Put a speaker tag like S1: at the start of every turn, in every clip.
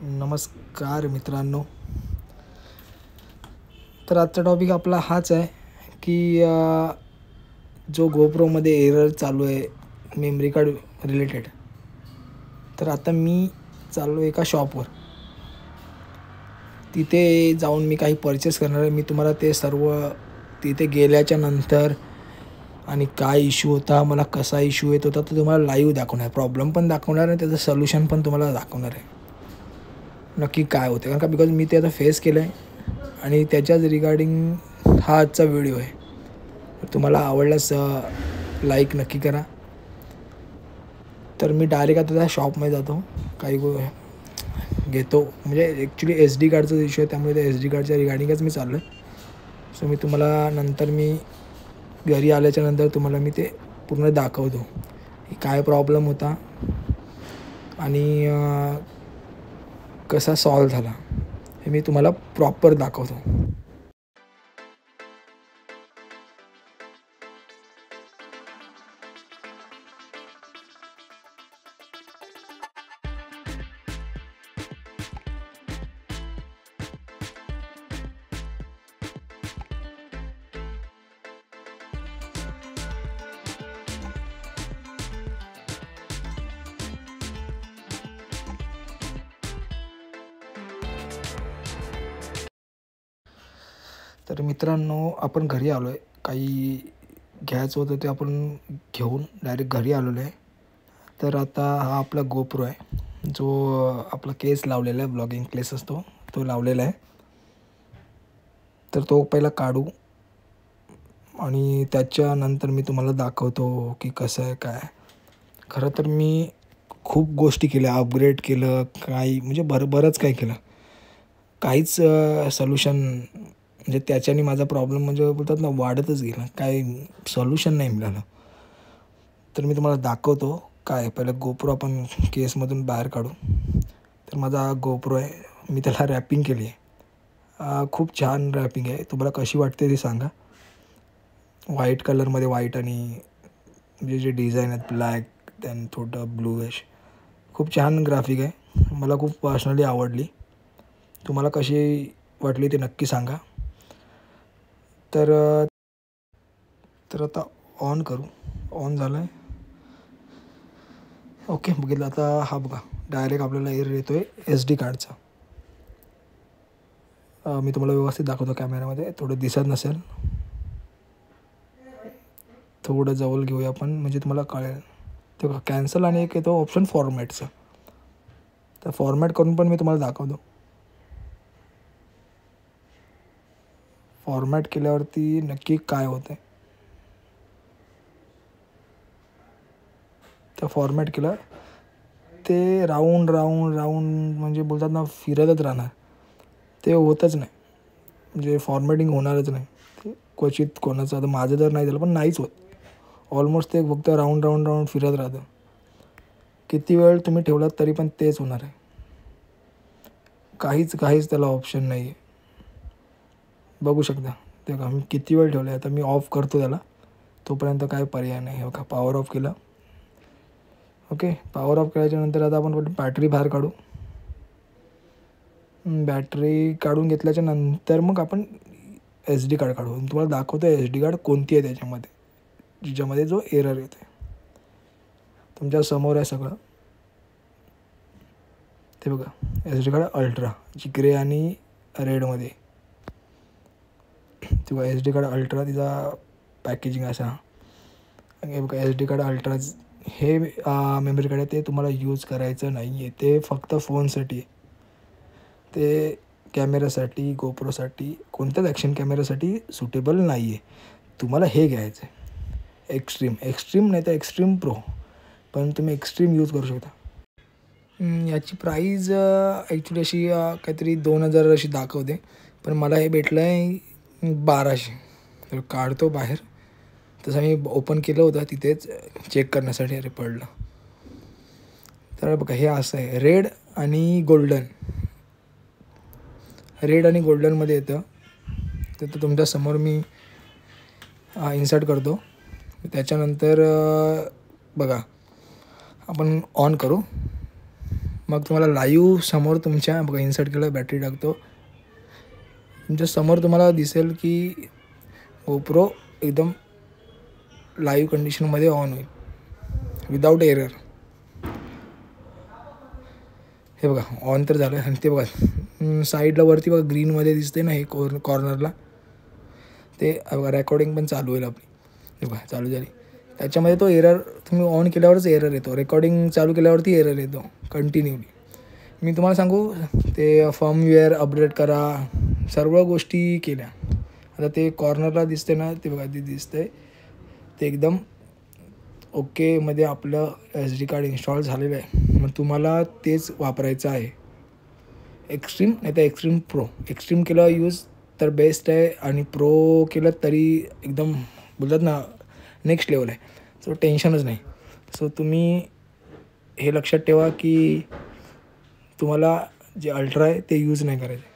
S1: नमस्कार मित्रांनो. तर आजचा टॉपिक आपला हाच आहे की जो गोप्रोमध्ये एरर चालू आहे मेमरी कार्ड रिलेटेड. तर आता मी चाललो एका शॉपवर, तिथे जाऊन मी काही परचेस करणार आहे. मी तुम्हाला ते सर्व तिथे गेल्याच्या नंतर आणि काय इश्यू होता, मला कसा इश्यू येत होता तो तुम्हाला लाईव्ह दाखवणार आहे. प्रॉब्लेम पण दाखवणार आहे, त्याचं सोल्युशन पण तुम्हाला दाखवणार आहे नक्की काय होतं. कारण का बिकॉज मी ते आता फेस केलं आहे आणि त्याच्याच रिगार्डिंग हा आजचा व्हिडिओ आहे. तर तुम्हाला आवडल्यास लाईक नक्की करा. तर मी डायरेक्ट आता त्या शॉपमध्ये जातो, काही घेतो. म्हणजे ॲक्च्युली एस डी कार्डचा इश्यू आहे, त्यामुळे त्या एस डी कार्डच्या रिगार्डिंगच मी चाललो आहे. सो मी तुम्हाला नंतर मी घरी आल्याच्या नंतर तुम्हाला मी ते पूर्ण दाखवतो की काय प्रॉब्लेम होता आणि कसा सॉल्व झाला, हे मी तुम्हाला प्रॉपर दाखवतो. तर मित्रांनो, आपण घरी आलो आहे. काही घ्यायचं होतं ते आपण घेऊन डायरेक्ट घरी आलेलो आहे. तर आता हा आपला गोप्रो आहे, जो आपला केस लावलेला आहे, ब्लॉगिंग केस असतो तो लावलेला आहे. तर तो पहिला काढू आणि त्याच्यानंतर मी तुम्हाला दाखवतो की कसं आहे काय. खरं तर मी खूप गोष्टी केल्या, अपग्रेड केलं, काही म्हणजे बरंच काही केलं. काहीच सोल्युशन म्हणजे त्याच्याने माझा प्रॉब्लेम म्हणजे बोलतात ना वाढतच गेला, काही सोल्युशन नाही मिळालं. तर मी तुम्हाला दाखवतो काय. पहिलं गोप्रो आपण केसमधून बाहेर काढू. तर माझा गोप्रो आहे, मी त्याला रॅपिंग केली आहे. खूप छान रॅपिंग आहे. तुम्हाला कशी वाटते ते सांगा. व्हाईट कलरमध्ये, व्हाईट आणि जे डिझाईन आहेत ब्लॅक त्यान थोडं ब्लूइश, खूप छान ग्राफिक आहे. मला खूप पर्सनली आवडली. तुम्हाला कशी वाटली ते नक्की सांगा. तर आता ऑन करू. ऑन झालं आहे. ओके, बघितलं आता. हा बघा, डायरेक्ट आपल्याला एरर येतो आहे एस डी कार्डचा. मी तुम्हाला व्यवस्थित दाखवतो कॅमेऱ्यामध्ये, थोडं दिसत नसेल. थोडं जवळ घेऊया आपण म्हणजे तुम्हाला कळेल. ते कॅन्सल आणि एक येतो ऑप्शन फॉर्मॅटचा, तर फॉर्मॅट करून पण मी तुम्हाला दाखवतो. फॉर्मॅट केल्यावरती नक्की काय होतं आहे. तर फॉर्मॅट केलं ते राऊंड म्हणजे बोलतात ना फिरतच राहणार, ते होतच नाही. म्हणजे फॉर्मॅटिंग होणारच नाही. ते क्वचित कोणाचं, आता माझं तर नाही झालं पण नाहीच होत. ऑलमोस्ट ते फक्त राऊंड फिरत राहतं. किती वेळ तुम्ही ठेवलात तरी पण तेच होणार आहे. काहीच त्याला ऑप्शन नाही आहे. बघू शकता ते का मी किती वेळ ठेवलं आहे. आता मी ऑफ करतो त्याला, तोपर्यंत काय पर्याय नाही. बघा, पॉवर ऑफ केलं. ओके, पॉवर ऑफ केल्याच्यानंतर आता आपण बॅटरी बाहेर काढू. बॅटरी काढून घेतल्याच्या नंतर मग आपण एस डी कार्ड काढू. तुम्हाला दाखवतो एस डी कार्ड कोणती आहे त्याच्यामध्ये, ज्याच्यामध्ये जो एरर येते. तुमच्या समोर आहे सगळं ते बघा. एस डी कार्ड अल्ट्रा, जी ग्रे आणि रेडमध्ये. तेव्हा एस डी कार्ड अल्ट्रा, तिचा पॅकेजिंग असा. हे बघा, एस डी कार्ड अल्ट्रा हे मेमरी कार्ड आहे, ते तुम्हाला यूज करायचं नाही आहे. ते फक्त फोनसाठी आहे. ते कॅमेऱ्यासाठी, गोप्रोसाठी, कोणत्याच ॲक्शन कॅमेऱ्यासाठी सुटेबल नाही आहे. तुम्हाला हे घ्यायचं आहे एक्स्ट्रीम नाही तर एक्स्ट्रीम प्रो, पण तुम्ही एक्स्ट्रीम यूज करू शकता. याची प्राईज ॲक्च्युली अशी काहीतरी 2000 अशी दाखवते, पण मला हे भेटलं आहे 1200. तर काढतो बाहेर. तसं मी ओपन केलं होतं तिथेच चेक करण्यासाठी, अरे पडलं. तर बघा, हे असं आहे, रेड आणि गोल्डनमध्ये येतं. तर तुमच्यासमोर मी इन्सर्ट करतो. त्याच्यानंतर बघा, आपण ऑन करू. मग तुम्हाला लाईव्ह समोर तुमच्या बघा इन्सर्ट केलं, बॅटरी टाकतो, तुमच्या समोर तुम्हाला दिसेल की गोप्रो एकदम लाईव्ह कंडिशनमध्ये ऑन होईल विदाऊट एरर. हे बघा ऑन तर झालं. आणि ते बघा साईडला वरती बघा ग्रीनमध्ये दिसते ना हे कॉर्नरला, ते बघा रेकॉर्डिंग पण चालू होईल आपली. हे बघा चालू झाली. त्याच्यामध्ये तो एरर तुम्ही ऑन केल्यावरच एरर येतो, रेकॉर्डिंग चालू केल्यावरती एरर येतो कंटिन्यूली. मी तुम्हाला सांगू ते फर्मवेअर अपडेट करा, सर्व गोष्टी केल्या. आता ते कॉर्नरला दिसते ना, ते बघा ते दिसतंय ते एकदम ओकेमध्ये आपलं SD कार्ड इन्स्टॉल झालेलं आहे. मग तुम्हाला तेच वापरायचं आहे. एक्स्ट्रीम नाही तर एक्स्ट्रीम प्रो. एक्स्ट्रीम केलं यूज तर बेस्ट आहे, आणि प्रो केलं तरी एकदम बोलतात ना नेक्स्ट लेवल आहे. सो टेन्शनच नाही. सो तुम्ही हे लक्षात ठेवा की तुम्हाला जे अल्ट्रा आहे ते यूज नाही करायचे.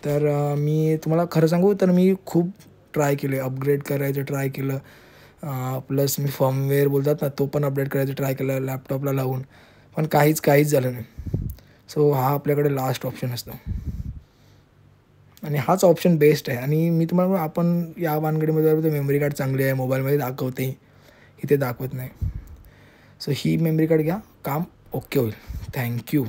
S1: तर मी तुम्हाला खरं सांगू तर मी खूप ट्राय केले, अपग्रेड करायचं ट्राय केलं, प्लस मी फर्मवेअर बोलतात ना तो पण अपडेट करायचं ट्राय केलं लॅपटॉपला लावून, पण काहीच झालं नाही. सो हा आपल्याकडे लास्ट ऑप्शन असतो, आणि हाच ऑप्शन बेस्ट आहे. आणि मी तुम्हाला आपण या वानगडीमध्ये मेमरी कार्ड चांगली आहे, मोबाईलमध्ये दाखवते, इथे दाखवत नाही. सो ही मेमरी कार्ड घ्या, काम ओके होईल. थँक्यू.